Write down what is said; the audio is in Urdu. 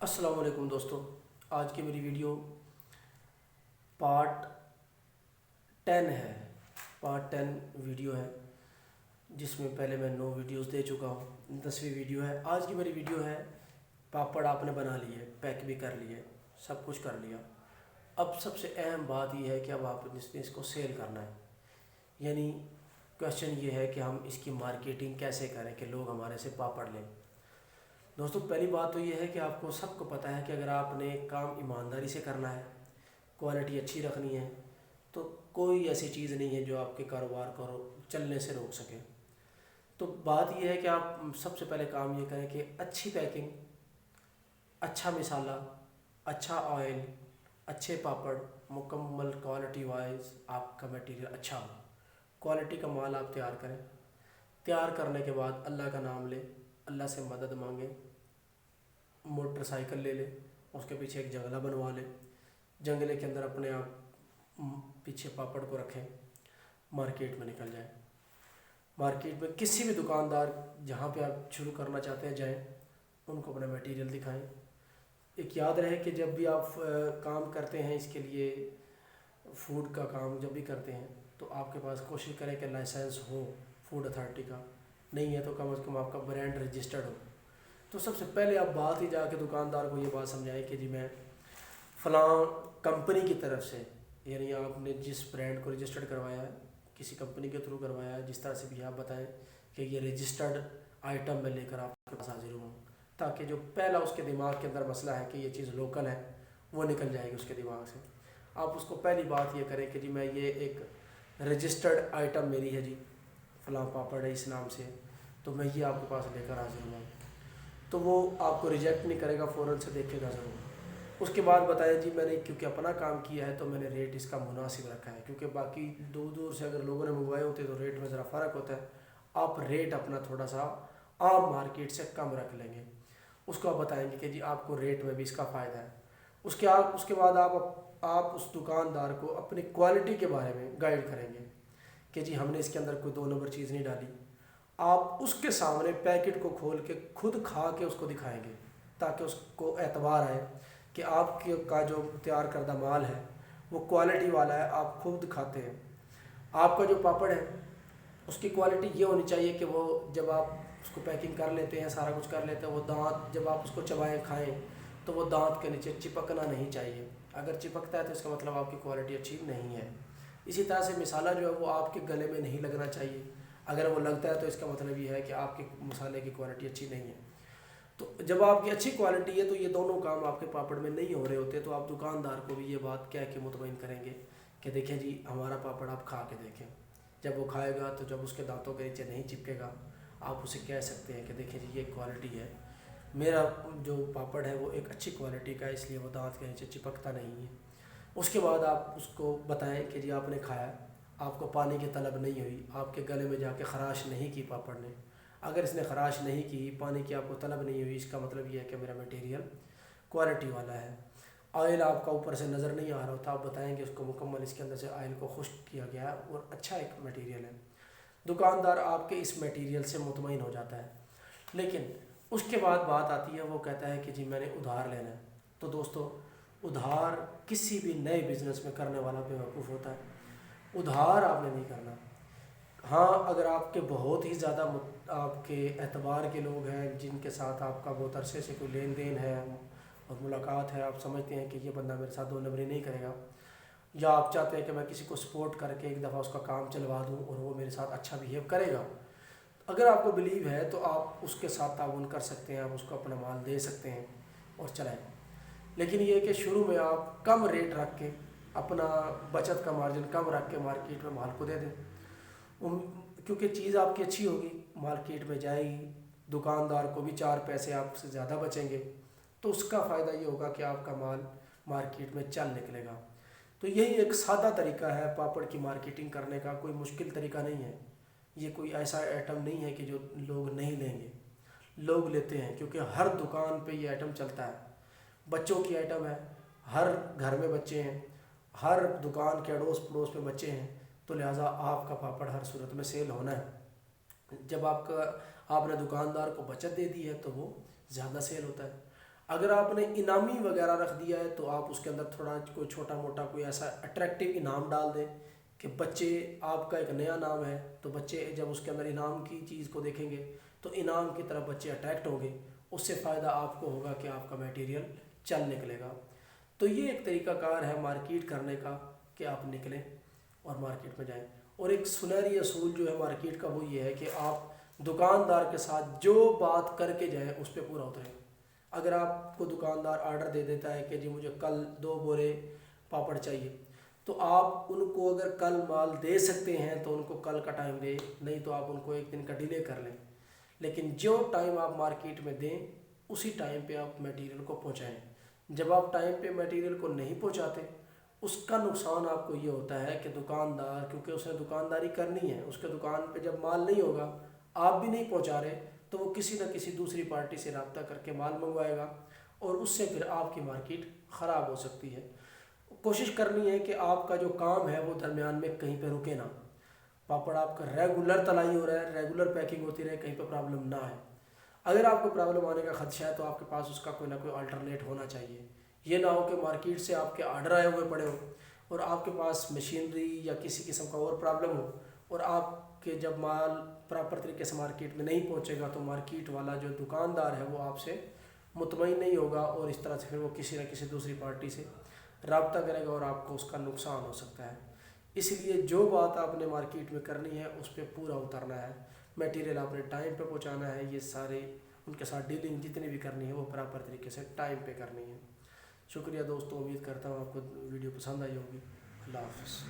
السلام علیکم دوستو، آج کی میری ویڈیو پارٹ 10 ہے۔ پارٹ 10 ویڈیو ہے جس میں پہلے میں 9 ویڈیوز دے چکا ہوں، 10ویں ویڈیو ہے۔ آج کی میری ویڈیو ہے پاپڑ آپ نے بنا لیے، پیک بھی کر لیے، سب کچھ کر لیا۔ اب سب سے اہم بات یہ ہے کہ اب آپ نے اس کو سیل کرنا ہے، یعنی کویشچن یہ ہے کہ ہم اس کی مارکیٹنگ کیسے کریں کہ لوگ ہمارے سے پاپڑ لیں۔ دوستو پہلی بات تو یہ ہے کہ آپ کو سب کو پتہ ہے کہ اگر آپ نے کام ایمانداری سے کرنا ہے، کوالٹی اچھی رکھنی ہے، تو کوئی ایسی چیز نہیں ہے جو آپ کے کاروبار کو چلنے سے روک سکے۔ تو بات یہ ہے کہ آپ سب سے پہلے کام یہ کریں کہ اچھی پیکنگ، اچھا مسالہ، اچھا آئل، اچھے پاپڑ، مکمل کوالٹی وائز آپ کا میٹیریل اچھا ہو، کوالٹی کا مال آپ تیار کریں۔ تیار کرنے کے بعد اللہ کا نام لیں، اللہ سے مدد مانگیں، موٹر سائیکل لے لیں، اس کے پیچھے ایک جنگلہ بنوا لیں، جنگلے کے اندر اپنے آپ پیچھے پاپڑ کو رکھیں، مارکیٹ میں نکل جائیں۔ مارکیٹ میں کسی بھی دکاندار جہاں پہ آپ شروع کرنا چاہتے ہیں جائیں، ان کو اپنا میٹیریل دکھائیں۔ ایک یاد رہے کہ جب بھی آپ کام کرتے ہیں، اس کے لیے فوڈ کا کام جب بھی کرتے ہیں تو آپ کے پاس کوشش کریں کہ لائسنس ہو فوڈ اتھارٹی کا، نہیں ہے تو کم از کم آپ کا برانڈ رجسٹرڈ ہو۔ تو سب سے پہلے آپ بات ہی جا کے دکاندار کو یہ بات سمجھائیں کہ جی میں فلاں کمپنی کی طرف سے، یعنی آپ نے جس برانڈ کو رجسٹرڈ کروایا ہے، کسی کمپنی کے تھرو کروایا ہے، جس طرح سے بھی آپ بتائیں کہ یہ رجسٹرڈ آئٹم میں لے کر آپ کے پاس حاضر ہوں، تاکہ جو پہلا اس کے دماغ کے اندر مسئلہ ہے کہ یہ چیز لوکل ہے، وہ نکل جائے گی اس کے دماغ سے۔ آپ اس کو پہلی بات یہ کریں کہ جی میں یہ ایک رجسٹرڈ آئٹم میری ہے، جی فلاں پاپڑ ہے اس نام سے، تو میں یہ آپ کے پاس لے کر حاضر ہوں۔ تو وہ آپ کو ریجیکٹ نہیں کرے گا، فوراً سے دیکھے گا ضرور۔ اس کے بعد بتائیں جی میں نے کیونکہ اپنا کام کیا ہے تو میں نے ریٹ اس کا مناسب رکھا ہے، کیونکہ باقی دور دور سے اگر لوگوں نے منگوائے ہوتے تو ریٹ میں ذرا فرق ہوتا ہے۔ آپ ریٹ اپنا تھوڑا سا عام مارکیٹ سے کم رکھ لیں گے، اس کو آپ بتائیں گے کہ جی آپ کو ریٹ میں بھی اس کا فائدہ ہے۔ اس کے بعد آپ اس دکاندار کو اپنی کوالٹی کے بارے میں گائیڈ کریں گے کہ جی ہم نے اس کے اندر کوئی 2 نمبر چیز نہیں ڈالی۔ آپ اس کے سامنے پیکٹ کو کھول کے خود کھا کے اس کو دکھائیں گے، تاکہ اس کو اعتبار آئے کہ آپ کا جو تیار کردہ مال ہے وہ کوالٹی والا ہے، آپ خود کھاتے ہیں۔ آپ کا جو پاپڑ ہے اس کی کوالٹی یہ ہونی چاہیے کہ وہ جب آپ اس کو پیکنگ کر لیتے ہیں، سارا کچھ کر لیتے ہیں، وہ دانت جب آپ اس کو چبائیں کھائیں تو وہ دانت کے نیچے چپکنا نہیں چاہیے۔ اگر چپکتا ہے تو اس کا مطلب آپ کی کوالٹی اچھی نہیں ہے۔ اسی طرح سے مسالہ جو ہے وہ آپ کے گلے میں نہیں لگنا چاہیے، اگر وہ لگتا ہے تو اس کا مطلب یہ ہے کہ آپ کے مسالے کی کوالٹی اچھی نہیں ہے۔ تو جب آپ کی اچھی کوالٹی ہے تو یہ دونوں کام آپ کے پاپڑ میں نہیں ہو رہے ہوتے، تو آپ دکاندار کو بھی یہ بات کہہ کے مطمئن کریں گے کہ دیکھیں جی ہمارا پاپڑ آپ کھا کے دیکھیں۔ جب وہ کھائے گا تو جب اس کے دانتوں کے نیچے نہیں چپکے گا، آپ اسے کہہ سکتے ہیں کہ دیکھیں جی یہ کوالٹی ہے، میرا جو پاپڑ ہے وہ ایک اچھی کوالٹی کا ہے، اس لیے وہ دانت کے نیچے چپکتا نہیں ہے۔ اس کے بعد آپ اس کو بتائیں کہ جی آپ نے کھایا، آپ کو پانی کی طلب نہیں ہوئی، آپ کے گلے میں جا کے خراش نہیں کی پاپڑ نے۔ اگر اس نے خراش نہیں کی، پانی کی آپ کو طلب نہیں ہوئی، اس کا مطلب یہ ہے کہ میرا میٹیریل کوالٹی والا ہے۔ آئل آپ کا اوپر سے نظر نہیں آ رہا ہوتا، آپ بتائیں کہ اس کو مکمل اس کے اندر سے آئل کو خشک کیا گیا ہے اور اچھا ایک میٹیریل ہے۔ دکاندار آپ کے اس میٹیریل سے مطمئن ہو جاتا ہے۔ لیکن اس کے بعد بات آتی ہے، وہ کہتا ہے کہ جی میں نے ادھار لینا ہے۔ تو دوستو ادھار کسی بھی نئے بزنس میں کرنے والا بیوقوف ہوتا ہے، ادھار آپ نے نہیں کرنا۔ ہاں اگر آپ کے بہت ہی زیادہ آپ کے اعتبار کے لوگ ہیں جن کے ساتھ آپ کا بہت عرصے سے کوئی لین دین ہے اور ملاقات ہے، آپ سمجھتے ہیں کہ یہ بندہ میرے ساتھ 2 نمبری نہیں کرے گا، یا آپ چاہتے ہیں کہ میں کسی کو سپورٹ کر کے ایک دفعہ اس کا کام چلوا دوں اور وہ میرے ساتھ اچھا بیہیو کرے گا، اگر آپ کو بلیو ہے تو آپ اس کے ساتھ تعاون کر سکتے ہیں، آپ اس کو اپنا مال دے سکتے ہیں اور چلائیں۔ لیکن یہ کہ شروع میں آپ کم ریٹ رکھ کے، اپنا بچت کا مارجن کم رکھ کے مارکیٹ میں مال کو دے دیں، کیونکہ چیز آپ کی اچھی ہوگی، مارکیٹ میں جائے گی، دکاندار کو بھی 4 پیسے آپ سے زیادہ بچیں گے، تو اس کا فائدہ یہ ہوگا کہ آپ کا مال مارکیٹ میں چل نکلے گا۔ تو یہی ایک سادہ طریقہ ہے پاپڑ کی مارکیٹنگ کرنے کا، کوئی مشکل طریقہ نہیں ہے۔ یہ کوئی ایسا آئٹم نہیں ہے کہ جو لوگ نہیں لیں گے، لوگ لیتے ہیں، کیونکہ ہر دکان پہ یہ آئٹم چلتا ہے۔ بچوں کی آئٹم ہے، ہر گھر میں بچے ہیں، ہر دکان کے اڑوس پڑوس پہ بچے ہیں، تو لہٰذا آپ کا پاپڑ ہر صورت میں سیل ہونا ہے۔ جب آپ نے دکاندار کو بچت دے دی ہے تو وہ زیادہ سیل ہوتا ہے۔ اگر آپ نے انعامی وغیرہ رکھ دیا ہے تو آپ اس کے اندر تھوڑا کوئی چھوٹا موٹا کوئی ایسا اٹریکٹیو انعام ڈال دیں کہ بچے، آپ کا ایک نیا نام ہے تو بچے جب اس کے اندر انعام کی چیز کو دیکھیں گے تو انعام کی طرف بچے اٹریکٹ ہوں گے، اس سے فائدہ آپ کو ہوگا کہ آپ کا میٹیریل چل نکلے گا۔ تو یہ ایک طریقہ کار ہے مارکیٹ کرنے کا کہ آپ نکلیں اور مارکیٹ میں جائیں۔ اور ایک سنہری اصول جو ہے مارکیٹ کا وہ یہ ہے کہ آپ دکاندار کے ساتھ جو بات کر کے جائیں اس پہ پورا اتریں۔ اگر آپ کو دکاندار آرڈر دے دیتا ہے کہ جی مجھے کل 2 بورے پاپڑ چاہیے، تو آپ ان کو اگر کل مال دے سکتے ہیں تو ان کو کل کا ٹائم دیں، نہیں تو آپ ان کو 1 دن کا ڈیلے کر لیں، لیکن جو ٹائم آپ مارکیٹ میں دیں اسی ٹائم پہ آپ میٹیریل کو پہنچائیں۔ جب آپ ٹائم پہ میٹیریل کو نہیں پہنچاتے، اس کا نقصان آپ کو یہ ہوتا ہے کہ دکاندار، کیونکہ اس نے دکانداری کرنی ہے، اس کے دکان پہ جب مال نہیں ہوگا، آپ بھی نہیں پہنچا رہے، تو وہ کسی نہ کسی دوسری پارٹی سے رابطہ کر کے مال منگوائے گا اور اس سے پھر آپ کی مارکیٹ خراب ہو سکتی ہے۔ کوشش کرنی ہے کہ آپ کا جو کام ہے وہ درمیان میں کہیں پہ رکے نہ، پاپڑ آپ کا ریگولر تلائی ہو رہا ہے، ریگولر پیکنگ ہوتی رہے، کہیں پہ پرابلم نہ ہے۔ اگر آپ کو پرابلم آنے کا خدشہ ہے تو آپ کے پاس اس کا کوئی نہ کوئی آلٹرنیٹ ہونا چاہیے۔ یہ نہ ہو کہ مارکیٹ سے آپ کے آرڈر آئے ہوئے پڑے ہو اور آپ کے پاس مشینری یا کسی قسم کا اور پرابلم ہو، اور آپ کے جب مال پراپر طریقے سے مارکیٹ میں نہیں پہنچے گا تو مارکیٹ والا جو دکاندار ہے وہ آپ سے مطمئن نہیں ہوگا، اور اس طرح سے پھر وہ کسی نہ کسی دوسری پارٹی سے رابطہ کرے گا اور آپ کو اس کا نقصان ہو سکتا ہے۔ اس لیے جو بات آپ نے مارکیٹ میں کرنی ہے اس پہ پورا اترنا ہے، میٹیریل آپ نے ٹائم پہ پہنچانا ہے، یہ سارے ان کے ساتھ ڈیلنگ جتنی بھی کرنی ہے وہ پراپر طریقے سے ٹائم پہ کرنی ہے۔ شکریہ دوستوں، امید کرتا ہوں آپ کو ویڈیو پسند آئی ہوگی۔ اللہ حافظ۔